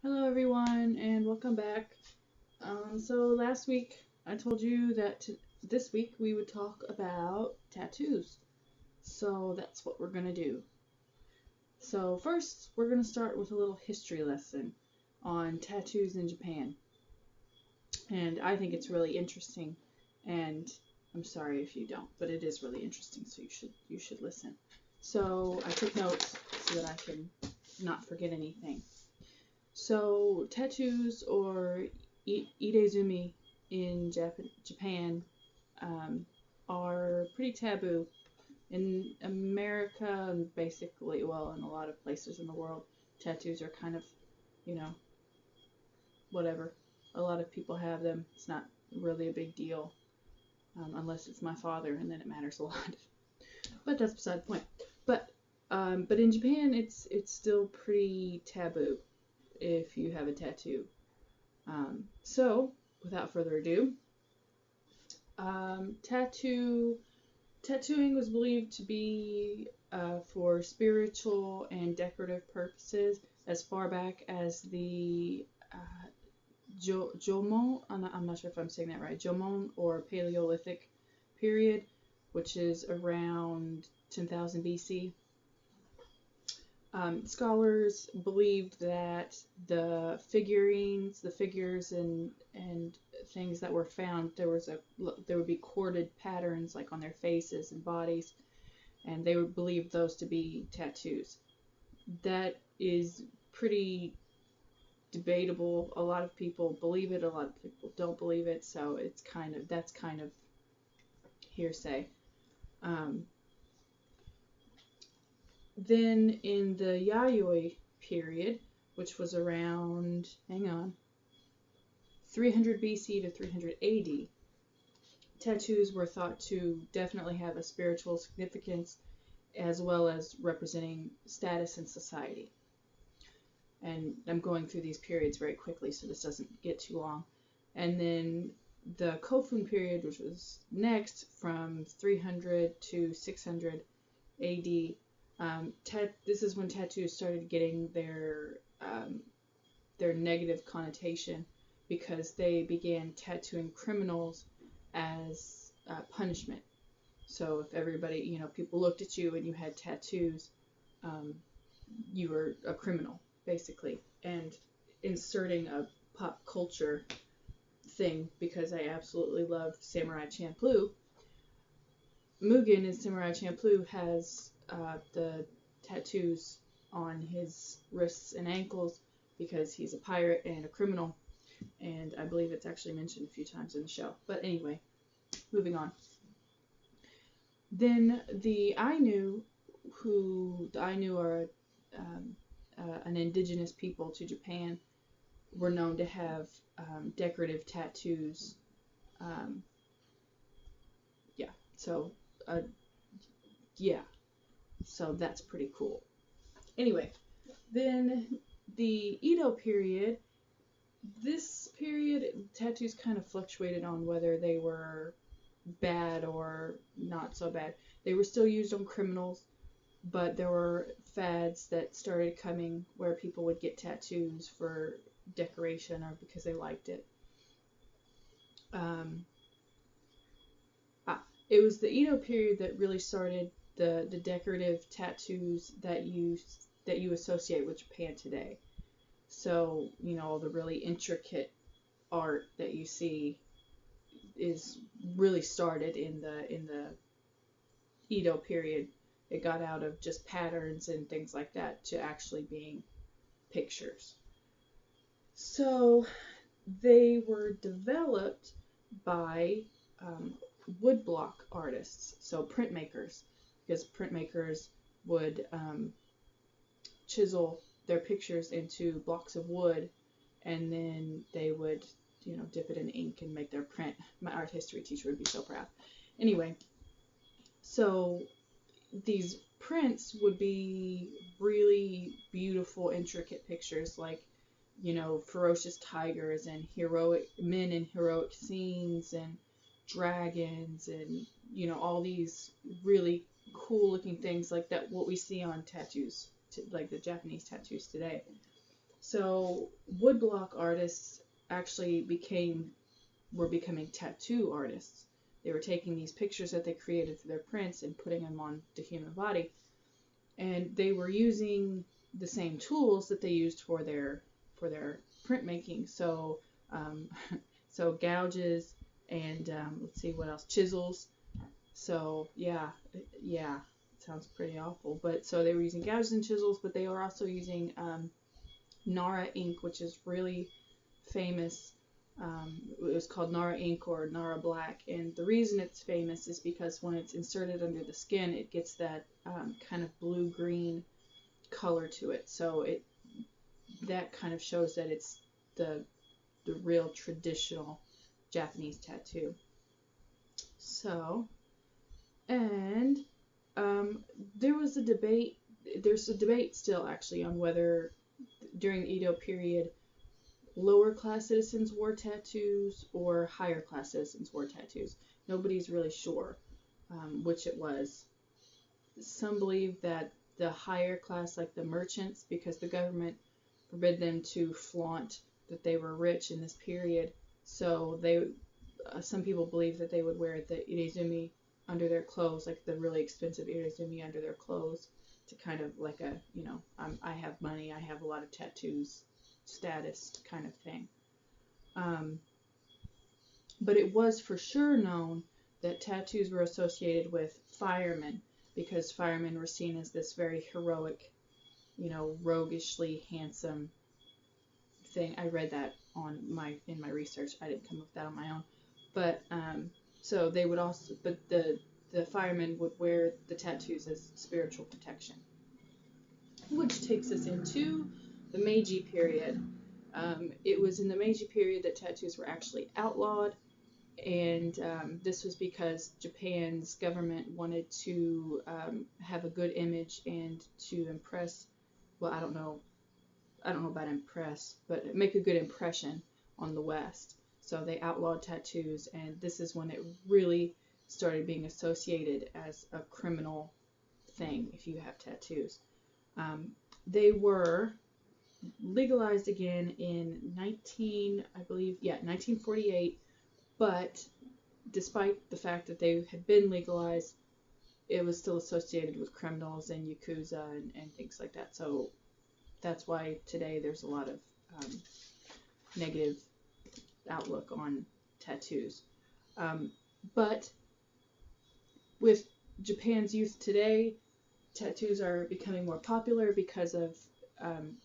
Hello, everyone, and welcome back. So last week I told you that this week we would talk about tattoos. So that's what we're gonna do. So first, we're gonna start with a little history lesson on tattoos in Japan, and I think it's really interesting. And I'm sorry if you don't, but it is really interesting. So you should listen. So I took notes so that I can not forget anything. So tattoos or irezumi in Japan um, are pretty taboo in America and basically, well, in a lot of places in the world. Tattoos are kind of, you know, whatever. A lot of people have them. It's not really a big deal unless it's my father, and then it matters a lot. But that's beside the point. But in Japan, it's still pretty taboo if you have a tattoo. So, without further ado, um, tattoo tattooing was believed to be for spiritual and decorative purposes as far back as the Jomon. I'm not sure if I'm saying that right. Jomon or Paleolithic period, which is around 10,000 BC. Scholars believed that the figures and things that were found, there would be corded patterns like on their faces and bodies, and they would believe those to be tattoos. That is pretty debatable. A lot of people believe it, a lot of people don't believe it, so that's kind of hearsay. Um, then in the Yayoi period, which was around, hang on, 300 BC to 300 AD, tattoos were thought to definitely have a spiritual significance as well as representing status in society. And I'm going through these periods very quickly so this doesn't get too long. And then the Kofun period, which was next from 300 to 600 AD, this is when tattoos started getting their negative connotation because they began tattooing criminals as punishment. So if everybody, people looked at you and you had tattoos, um, you were a criminal, basically. And inserting a pop culture thing, because I absolutely love Samurai Champloo, Mugen in Samurai Champloo has the tattoos on his wrists and ankles because he's a pirate and a criminal, and I believe it's actually mentioned a few times in the show. But anyway, moving on. Then the Ainu, who the Ainu are an indigenous people to Japan, were known to have decorative tattoos. Um, yeah, so uh, yeah, so that's pretty cool. Anyway, then the Edo period. This period, tattoos kind of fluctuated on whether they were bad or not so bad. They were still used on criminals, but there were fads that started coming where people would get tattoos for decoration or because they liked it. Um, ah, it was the Edo period that really started the decorative tattoos that you associate with Japan today. So all the really intricate art that you see is really started in the Edo period. It got out of just patterns and things like that to actually being pictures. So they were developed by um, woodblock artists, so printmakers, because printmakers would chisel their pictures into blocks of wood, and then they would, dip it in ink and make their print. My art history teacher would be so proud. Anyway, so these prints would be really beautiful, intricate pictures like, ferocious tigers and heroic men in heroic scenes and dragons and, all these really cool looking things like that, what we see on tattoos, like the Japanese tattoos today. So woodblock artists actually were becoming tattoo artists. They were taking these pictures that they created for their prints and putting them on the human body, and they were using the same tools that they used for their printmaking. So um, so gouges and let's see what else, chisels. So yeah, it sounds pretty awful. But so they were using gouges and chisels, but they were also using Nara ink, which is really famous. It was called Nara ink or Nara black, and the reason it's famous is because when it's inserted under the skin, it gets that kind of blue-green color to it. So that kind of shows that it's the real traditional Japanese tattoo. So, and there was a debate. There's a debate still actually on whether during the Edo period lower class citizens wore tattoos or higher class citizens wore tattoos. Nobody's really sure which it was. Some believe that the higher class, like the merchants, because the government forbid them to flaunt that they were rich in this period, so some people believe that they would wear the irezumi under their clothes, like the really expensive irezumi under their clothes, to kind of like a, I have money, I have a lot of tattoos status kind of thing. But it was for sure known that tattoos were associated with firemen, because firemen were seen as this very heroic, roguishly handsome thing. I read that in my research. I didn't come up with that on my own. But so they would also, but the firemen would wear the tattoos as spiritual protection, which takes us into the Meiji period. It was in the Meiji period that tattoos were actually outlawed, and this was because Japan's government wanted to have a good image and to impress. Well, I don't know about impress, but make a good impression on the West. So they outlawed tattoos, and this is when it really started being associated as a criminal thing if you have tattoos. They were legalized again in 1948, but despite the fact that they had been legalized, it was still associated with criminals and Yakuza and things like that. So that's why today there's a lot of negative outlook on tattoos. But with Japan's youth today, tattoos are becoming more popular because of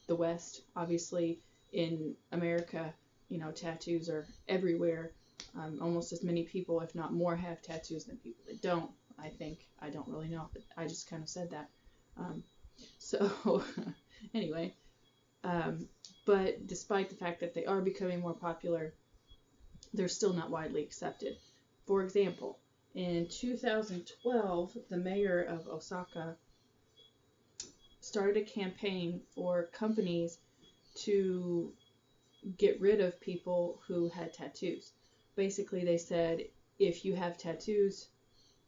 the West. Obviously, in America, tattoos are everywhere. Almost as many people, if not more, have tattoos than people that don't. I think. I don't really know, but I just kind of said that. So anyway, but despite the fact that they are becoming more popular, they're still not widely accepted. For example, in 2012, the mayor of Osaka started a campaign for companies to get rid of people who had tattoos. Basically, they said, if you have tattoos,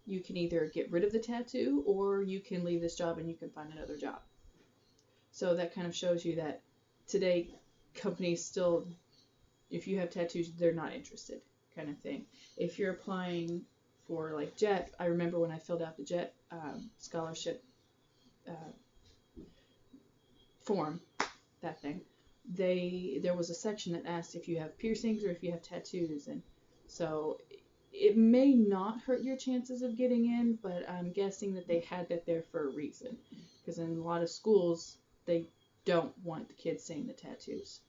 you can either get rid of the tattoo or you can leave this job and you can find another job. So that kind of shows you that today companies still, if you have tattoos, they're not interested, kind of thing. If you're applying for like JET, I remember when I filled out the JET scholarship form, that thing, there was a section that asked if you have piercings or if you have tattoos, and so it may not hurt your chances of getting in, but I'm guessing that they had that there for a reason, because in a lot of schools they don't want the kids seeing the tattoos.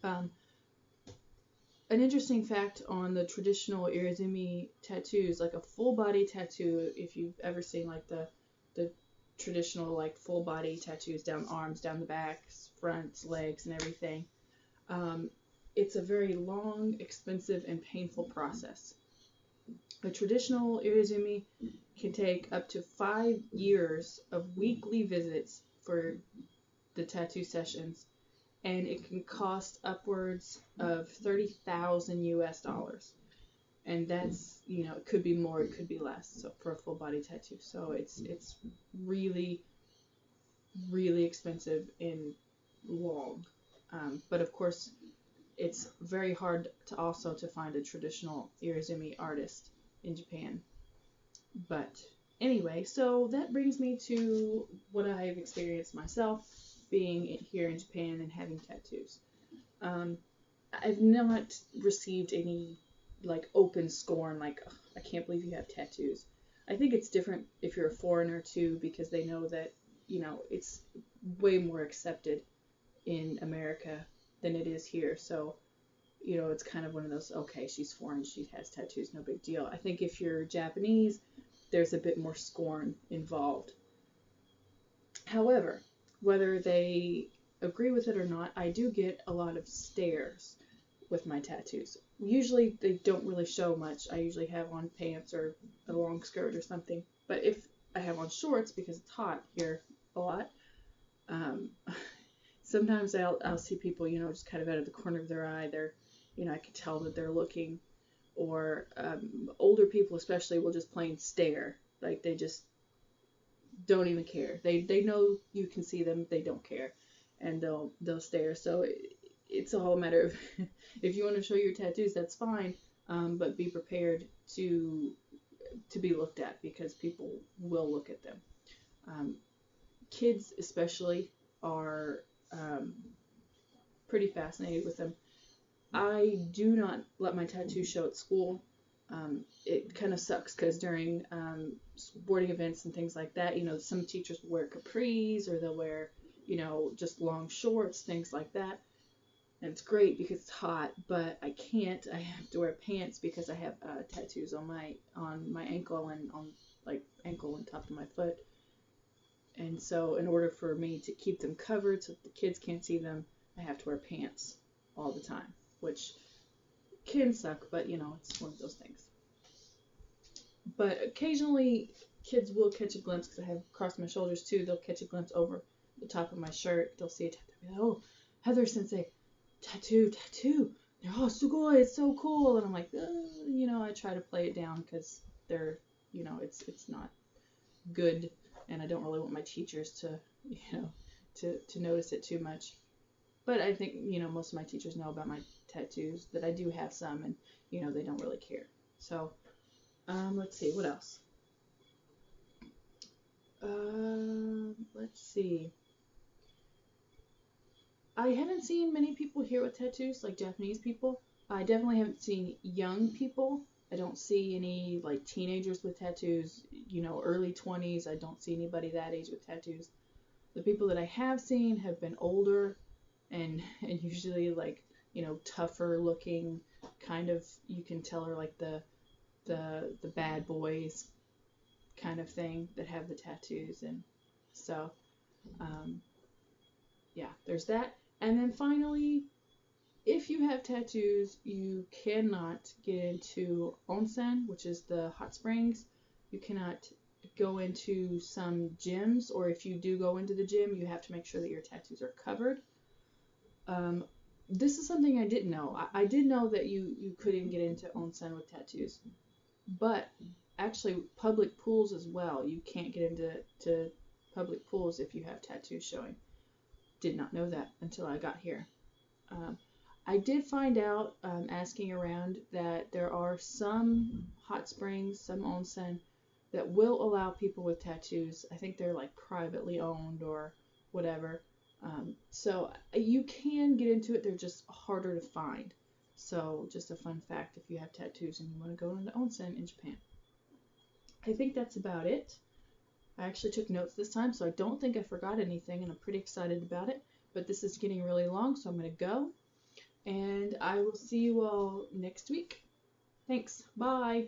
An interesting fact on the traditional irezumi tattoos, like a full body tattoo, if you've ever seen like the traditional like full body tattoos down the arms, down the backs, fronts, legs, and everything, it's a very long, expensive, and painful process. A traditional irezumi can take up to 5 years of weekly visits for the tattoo sessions, and it can cost upwards of $30,000 US. And that's, it could be more, it could be less, so for a full body tattoo. So it's really, really expensive, and long. But of course, it's very hard to find a traditional Irizumi artist in Japan. But anyway, so that brings me to what I've experienced myself being here in Japan and having tattoos. I've not received any like open scorn, like, "Ugh, I can't believe you have tattoos." I think it's different if you're a foreigner too, because they know that, it's way more accepted in America than it is here. So, it's kind of one of those, okay, she's foreign, she has tattoos, no big deal. I think if you're Japanese, there's a bit more scorn involved. However, whether they agree with it or not, I do get a lot of stares with my tattoos. Usually they don't really show much. I usually have on pants or a long skirt or something. But if I have on shorts, because it's hot here a lot, um, sometimes I'll see people, just kind of out of the corner of their eye. I can tell that they're looking. Or older people especially will just plain stare. Like they just don't even care. They know you can see them. They don't care, and they'll stare. So it's all a matter of if you want to show your tattoos, that's fine. But be prepared to be looked at, because people will look at them. Kids especially are pretty fascinated with them. I do not let my tattoos show at school. It kind of sucks because during sporting events and things like that, some teachers will wear capris, or they'll wear, just long shorts, things like that. And it's great because it's hot, but I can't. I have to wear pants because I have tattoos on my ankle and on ankle and top of my foot. And so in order for me to keep them covered so that the kids can't see them, I have to wear pants all the time, which can suck, but it's one of those things. But occasionally kids will catch a glimpse, because I have across my shoulders too. They'll catch a glimpse over the top of my shirt. They'll see a tattoo. Like, "Oh, Heather Sensei, tattoo. They're, oh, sugoi, it's so cool." And I'm like, I try to play it down because they're, it's not good, and I don't really want my teachers to, to notice it too much. But I think, most of my teachers know about my tattoos, that I do have some, and, they don't really care. So, let's see, what else? Let's see. I haven't seen many people here with tattoos, like Japanese people. I definitely haven't seen young people. I don't see any, like, teenagers with tattoos, early 20s. I don't see anybody that age with tattoos. The people that I have seen have been older, and usually, like, tougher looking, kind of, you can tell are like the bad boys kind of thing, that have the tattoos. And so yeah, there's that. And then finally, if you have tattoos, you cannot get into onsen, which is the hot springs. You cannot go into some gyms, or if you do go into the gym, you have to make sure that your tattoos are covered. This is something I didn't know. I did know that you couldn't get into onsen with tattoos, but actually public pools as well. You can't get into public pools if you have tattoos showing. Did not know that until I got here. I did find out, asking around, that there are some hot springs, some onsen, that will allow people with tattoos. I think they're like privately owned or whatever. So you can get into it, they're just harder to find. So just a fun fact if you have tattoos and you want to go into onsen in Japan. I think that's about it. I actually took notes this time, so I don't think I forgot anything, and I'm pretty excited about it. But this is getting really long, so I'm going to go. And I will see you all next week. Thanks. Bye.